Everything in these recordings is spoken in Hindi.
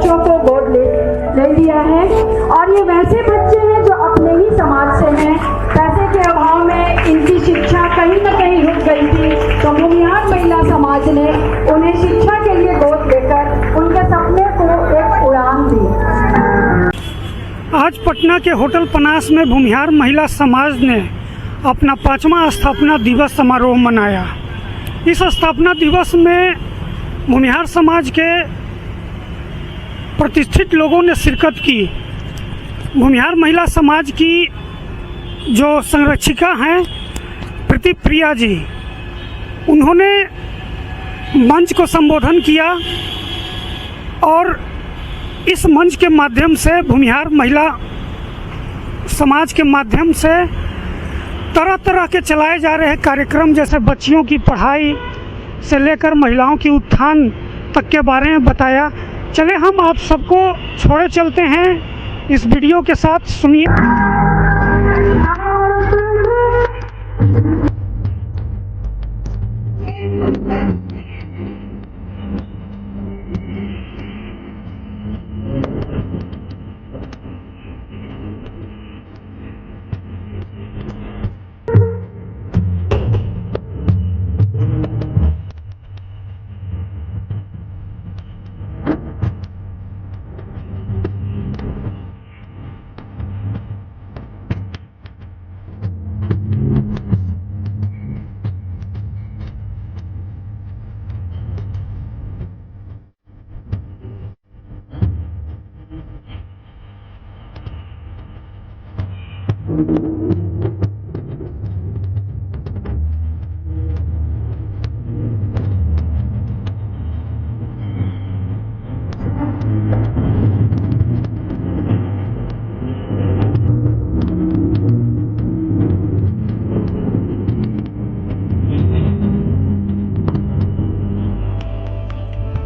बच्चों को गोद ले लिया है। और ये वैसे बच्चे हैं जो अपने ही समाज से हैं। पैसे के अभाव में इनकी शिक्षा कहीं न कहीं रुक गई थी, तो भूमिहार महिला समाज ने उन्हें शिक्षा के लिए गोद लेकर उनके सपने को एक उड़ान दी। आज पटना के होटल पनास में भूमिहार महिला समाज ने अपना 5वां स्थापना दिवस समारोह मनाया। इस स्थापना दिवस में भूमिहार समाज के प्रतिष्ठित लोगों ने शिरकत की। भूमिहार महिला समाज की जो संरक्षिका हैं प्रीतिप्रिया जी, उन्होंने मंच को संबोधन किया और इस मंच के माध्यम से भूमिहार महिला समाज के माध्यम से तरह तरह के चलाए जा रहे कार्यक्रम, जैसे बच्चियों की पढ़ाई से लेकर महिलाओं की उत्थान तक के बारे में बताया। चले हम आप सबको छोड़े चलते हैं इस वीडियो के साथ, सुनिए।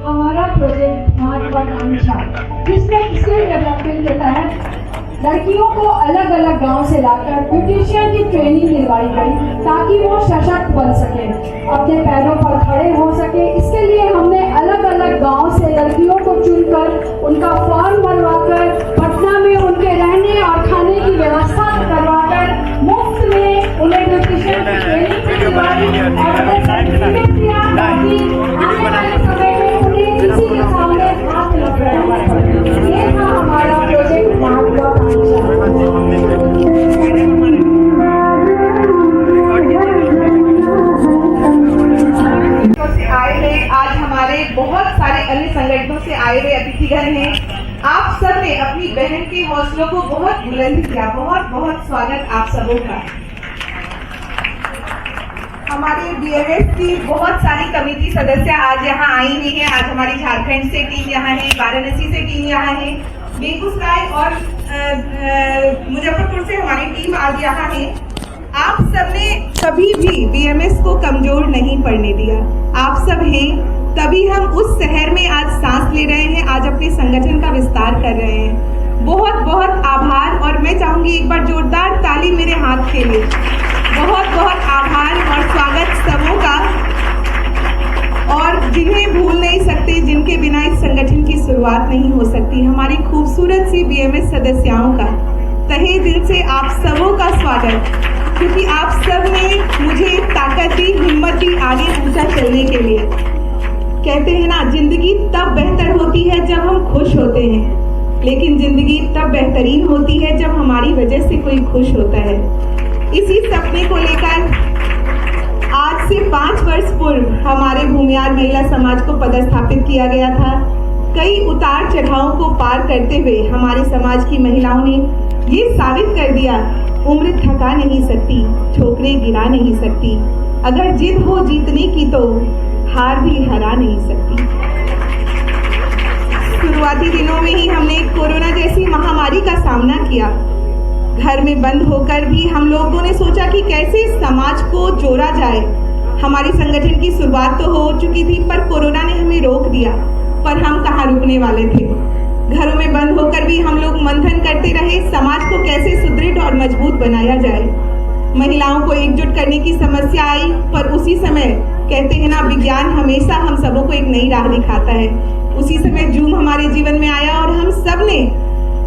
हमारा प्रोजेक्ट महत्वाकांक्षा डिस्ट्रिक्ट स्किल डेवलपमेंट के तहत लड़कियों को अलग अलग गांव से लाकर ब्यूटिशियन की ट्रेनिंग दिलवाई गई, ताकि वो सशक्त बन सके, अपने पैरों पर खड़े हो सके। इसके लिए हमने अलग अलग गांव से लड़कियों को चुनकर उनका फॉर्म भरवाकर पटना में उनके रहने और खाने की व्यवस्था करवाकर मुफ्त में उन्हें ब्यूटिशियन की ट्रेनिंग दिलवाई और उन्हें सर्टिफिकेट दिया, ताकि आने वाले समय में उन्हें किसी के सामने हाथ न फैलाना पड़े। ये था हमारा प्रोजेक्ट आज हमारे बहुत सारे अन्य संगठनों से आए हुए अतिथिगण हैं। आप सब ने अपनी बहन के हौसलों को बहुत बुलंद किया। बहुत बहुत स्वागत आप सबों का। हमारे बीएमएस की बहुत सारी कमेटी सदस्य आज यहाँ आई हुई हैं। आज हमारी झारखंड से टीम यहाँ है, वाराणसी से टीम यहाँ है, बेगूसराय और मुजफ्फरपुर से हमारी टीम आज यहाँ है। आप सबने कभी भी बीएमएस को कमजोर नहीं पड़ने दिया। आप सब हैं, तभी हम उस शहर में आज सांस ले रहे हैं, आज अपने संगठन का विस्तार कर रहे हैं। बहुत बहुत आभार। और मैं चाहूंगी एक बार जोरदार ताली मेरे हाथ के लिए। बहुत बहुत आभार और स्वागत सबों का, और जिन्हें भूल नहीं सकते, जिनके बिना इस संगठन की शुरुआत नहीं हो सकती, हमारी खूबसूरत सी बीएमएस सदस्यों का तहे दिल से आप सबों का स्वागत, क्योंकि आप सब ने मुझे ताकत दी, हिम्मत दी आगे ऊंचा चलने के लिए। कहते हैं ना, जिंदगी तब बेहतर होती है जब हम खुश होते हैं, लेकिन जिंदगी तब बेहतरीन होती है जब हमारी वजह से कोई खुश होता है। इसी सपने को लेकर आज से 5 वर्ष पूर्व हमारे भूमिहार महिला समाज को पदस्थापित किया गया था। कई उतार चढ़ावों को पार करते हुए हमारे समाज की महिलाओं ने ये साबित कर दिया, उम्र थका नहीं सकती, ठोकरें गिरा नहीं सकती, अगर जिद हो जीतने की तो हार भी हरा नहीं सकती। शुरुआती दिनों में ही हमने कोरोना जैसी महामारी का सामना किया। घर में बंद होकर भी हम लोगों ने सोचा कि कैसे समाज को जोड़ा जाए। हमारी संगठन की शुरुआत तो हो चुकी थी, पर कोरोना ने हमें रोक दिया। पर हम कहाँ रुकने वाले थे। घरों में बंद होकर भी हम लोग मंथन करते रहे, समाज को कैसे सुदृढ़ और मजबूत बनाया जाए। महिलाओं को एकजुट करने की समस्या आई, पर उसी समय कहते हैं ना, विज्ञान हमेशा हम सबों को एक नई राह दिखाता है। उसी समय जूम हमारे जीवन में आया और हम सब ने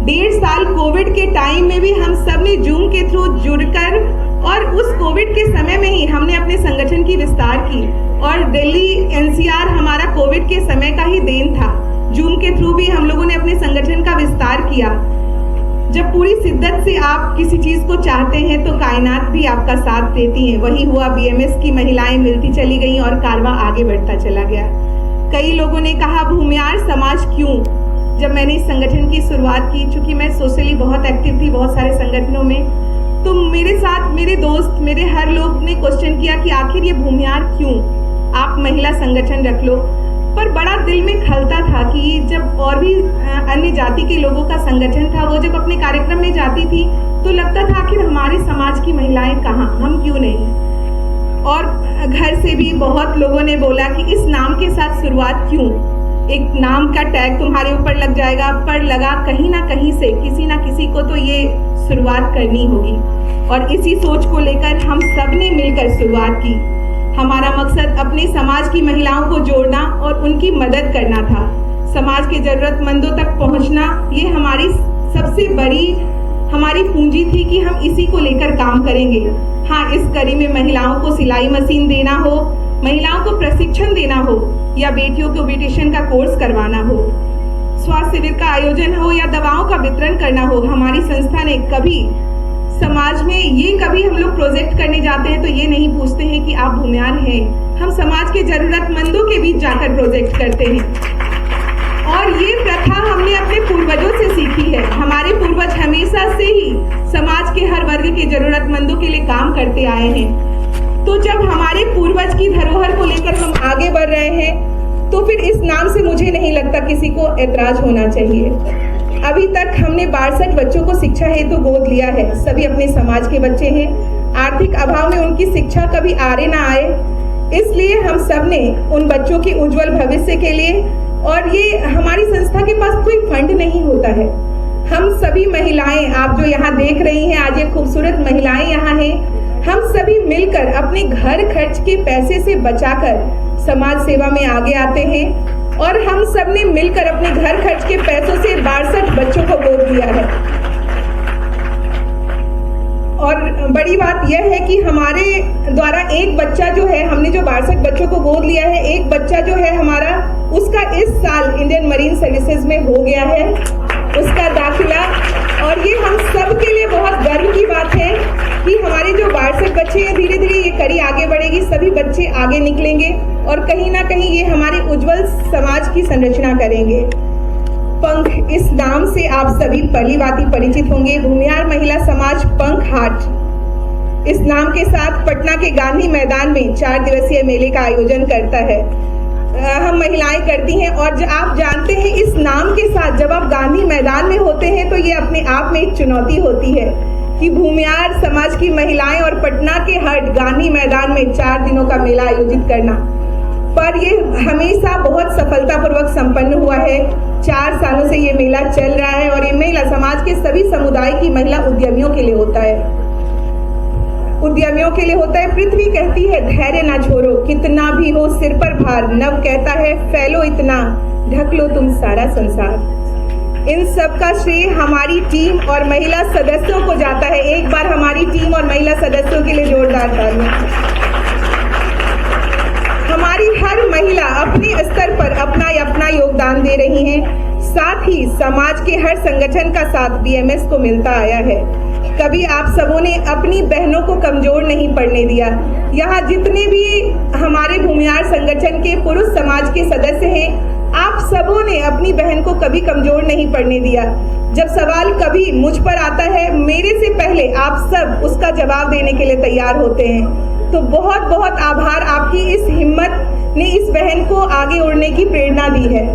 1.5 साल कोविड के टाइम में भी हम सब ने जूम के थ्रू जुड़कर, और उस कोविड के समय में ही हमने अपने संगठन की विस्तार की। और दिल्ली एनसीआर हमारा कोविड के समय का ही देन था। जूम के थ्रू भी हम लोगों ने अपने संगठन का विस्तार किया। जब पूरी शिद्दत से आप किसी चीज को चाहते हैं तो कायनात भी आपका साथ देती है। वही हुआ, बीएमएस की महिलाएं मिलती चली गई और कारवा आगे बढ़ता चला गया। कई लोगों ने कहा भूमियार समाज क्यों? जब मैंने इस संगठन की शुरुआत की, चूंकि मैं सोशली बहुत एक्टिव थी बहुत सारे संगठनों में, तो मेरे साथ मेरे दोस्त, मेरे हर लोग ने क्वेश्चन किया कि आखिर ये भूमियार क्यों? आप महिला संगठन रख लो। पर बड़ा दिल में खलता था कि जब और भी अन्य जाति के लोगों का संगठन था, वो जब अपने कार्यक्रम में जाती थी तो लगता था आखिर हमारे समाज की महिलाएं कहाँ, हम क्यों नहीं? और घर से भी बहुत लोगों ने बोला कि इस नाम के साथ शुरुआत क्यों? एक नाम का टैग तुम्हारे ऊपर लग जाएगा, पर लगा कहीं ना कहीं से किसी ना किसी को तो ये शुरुआत करनी होगी। और इसी सोच को लेकर हम सब ने मिलकर शुरुआत की। हमारा मकसद अपने समाज की महिलाओं को जोड़ना और उनकी मदद करना था। समाज के जरूरतमंदों तक पहुंचना, ये हमारी सबसे बड़ी हमारी पूंजी थी कि हम इसी को लेकर काम करेंगे। हाँ, इस कड़ी में महिलाओं को सिलाई मशीन देना हो, महिलाओं को प्रशिक्षण देना हो, या बेटियों को ब्यूटिशियन का कोर्स करवाना हो, स्वास्थ्य शिविर का आयोजन हो, या दवाओं का वितरण करना हो, हमारी संस्था ने कभी समाज में ये कभी हम लोग प्रोजेक्ट करने जाते हैं तो ये नहीं पूछते हैं कि आप भूमियार हैं। हम समाज के जरूरतमंदों के बीच जाकर प्रोजेक्ट करते हैं। और ये प्रथा हमने अपने पूर्वजों से सीखी है। हमारे पूर्वज हमेशा से ही समाज के हर वर्ग के जरूरतमंदों के लिए काम करते आए हैं। तो जब हमारे पूर्वज की धरोहर को लेकर हम आगे बढ़ रहे हैं तो फिर इस नाम से मुझे नहीं लगता किसी को ऐतराज होना चाहिए। अभी तक हमने 62 बच्चों को शिक्षा हेतु गोद लिया है। सभी अपने समाज के बच्चे हैं। आर्थिक अभाव में उनकी शिक्षा कभी आड़े ना आए, इसलिए हम सब ने उन बच्चों के उज्जवल भविष्य के लिए, और ये हमारी संस्था के पास कोई फंड नहीं होता है। हम सभी महिलाएं, आप जो यहाँ देख रही हैं, आज ये खूबसूरत महिलाएं यहाँ हैं, हम सभी मिलकर अपने घर खर्च के पैसे से बचाकर समाज सेवा में आगे आते हैं। और हम सब ने मिलकर अपने घर खर्च के पैसों से 62 बच्चों को गोद लिया है। और बड़ी बात यह है कि हमारे द्वारा एक बच्चा जो है, हमने जो 62 बच्चों को गोद लिया है, एक बच्चा जो है हमारा, उसका इस साल इंडियन मरीन सर्विसेज में हो गया है उसका दाखिला। और ये हम सब के लिए बहुत गर्व की बात है कि हमारे जो 62 बच्चे हैं, धीरे धीरे ये कड़ी आगे बढ़ेगी, सभी बच्चे आगे निकलेंगे और कहीं ना कहीं ये हमारे उज्जवल समाज की संरचना करेंगे। पंख, इस नाम से आप सभी पली-भांति परिचित होंगे। भूमियार महिला समाज पंख हाट इस नाम के साथ पटना के गांधी मैदान में 4 दिवसीय मेले का आयोजन करता है। हम महिलाएं करती हैं। और आप जानते हैं, इस नाम के साथ जब आप गांधी मैदान में होते हैं तो ये अपने आप में एक चुनौती होती है कि भूमियार समाज की महिलाएं और पटना के हट गांधी मैदान में 4 दिनों का मेला आयोजित करना। पर ये हमेशा बहुत सफलतापूर्वक संपन्न हुआ है। 4 सालों से ये मेला चल रहा है और ये मेला समाज के सभी समुदाय की महिला उद्यमियों के लिए होता है। पृथ्वी कहती है धैर्य ना छोड़ो, कितना भी हो सिर पर भार। नव कहता है फैलो इतना, ढक लो तुम सारा संसार। इन सब का श्रेय हमारी टीम और महिला सदस्यों को जाता है। एक बार हमारी टीम और महिला सदस्यों के लिए जोरदार तालियां। हमारी हर महिला अपने स्तर पर अपना योगदान दे रही हैं। साथ ही समाज के हर संगठन का साथ बीएमएस को मिलता आया है। कभी आप सबों ने अपनी बहनों को कमजोर नहीं पड़ने दिया। यहाँ जितने भी हमारे भूमियार संगठन के पुरुष समाज के सदस्य हैं, आप सबों ने अपनी बहन को कभी कमजोर नहीं पड़ने दिया। जब सवाल कभी मुझ पर आता है, मेरे से पहले आप सब उसका जवाब देने के लिए तैयार होते हैं। तो बहुत बहुत आभार, आपकी इस हिम्मत ने इस बहन को आगे उड़ने की प्रेरणा दी है।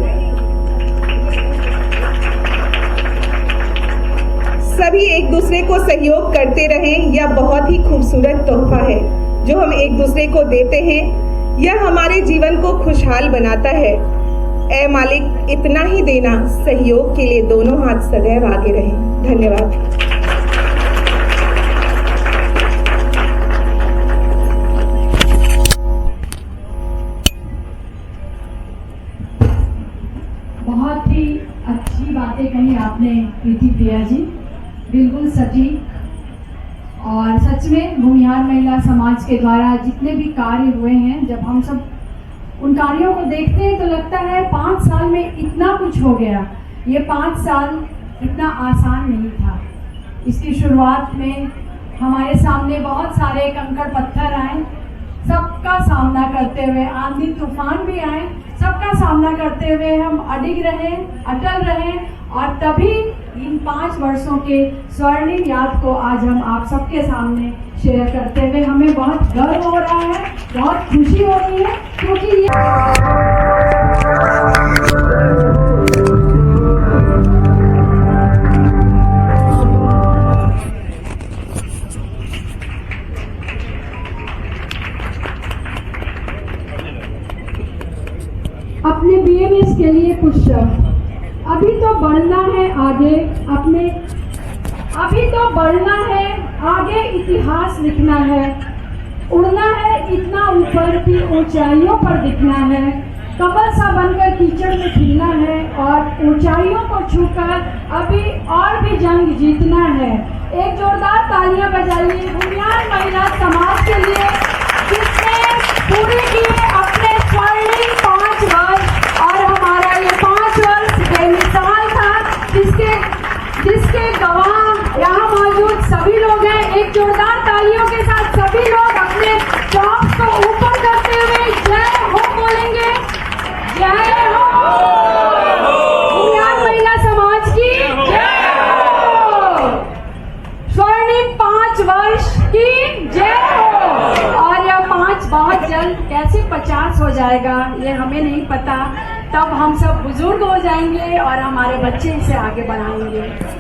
सभी एक दूसरे को सहयोग करते रहें, यह बहुत ही खूबसूरत तोहफा है जो हम एक दूसरे को देते हैं। यह हमारे जीवन को खुशहाल बनाता है। ऐ मालिक, इतना ही देना, सहयोग के लिए दोनों हाथ सदैव आगे रहें। धन्यवाद। बहुत ही अच्छी बातें कही आपने प्रीति प्रिया जी, बिल्कुल सटीक। और सच में भूमिहार महिला समाज के द्वारा जितने भी कार्य हुए हैं, जब हम सब उन कार्यों को देखते हैं तो लगता है 5 साल में इतना कुछ हो गया। ये 5 साल इतना आसान नहीं था। इसकी शुरुआत में हमारे सामने बहुत सारे कंकड़ पत्थर आए, सबका सामना करते हुए, आंधी तूफान भी आए, सबका सामना करते हुए हम अडिग रहे, अटल रहे, और तभी इन 5 वर्षों के स्वर्णिम याद को आज हम आप सबके सामने शेयर करते हुए हमें बहुत गर्व हो रहा है, बहुत खुशी हो रही है, क्योंकि अपने बीएमएस के लिए कुछ शब्द। अभी तो बढ़ना है आगे, अभी तो बढ़ना है आगे, इतिहास लिखना है, उड़ना है इतना ऊपर कि ऊंचाइयों पर दिखना है, कमल सा बनकर कीचड़ में खिलना है और ऊंचाइयों को छूकर अभी और भी जंग जीतना है। एक जोरदार तालियां बजाइए भूमिहार महिला समाज के लिए, जिसने पूरे किए अपने स्वर्णिम 5 वर्ष, और हमारा ये 5 वर्ष बेमिसाल था, जिसके गवाह यहाँ मौजूद सभी लोग हैं। एक जोरदार तालियों के साथ सभी लोग अपने जॉब्स को ऊपर करते हुए जय हो बोलेंगे। जय हो भूमिहार महिला समाज की जय हो, स्वर्णिम 5 वर्ष की जय हो। और यह 5 बहुत जल्द कैसे 50 हो जाएगा ये हमें नहीं पता, तब हम सब बुजुर्ग हो जाएंगे और हमारे बच्चे इसे आगे बढ़ाएंगे।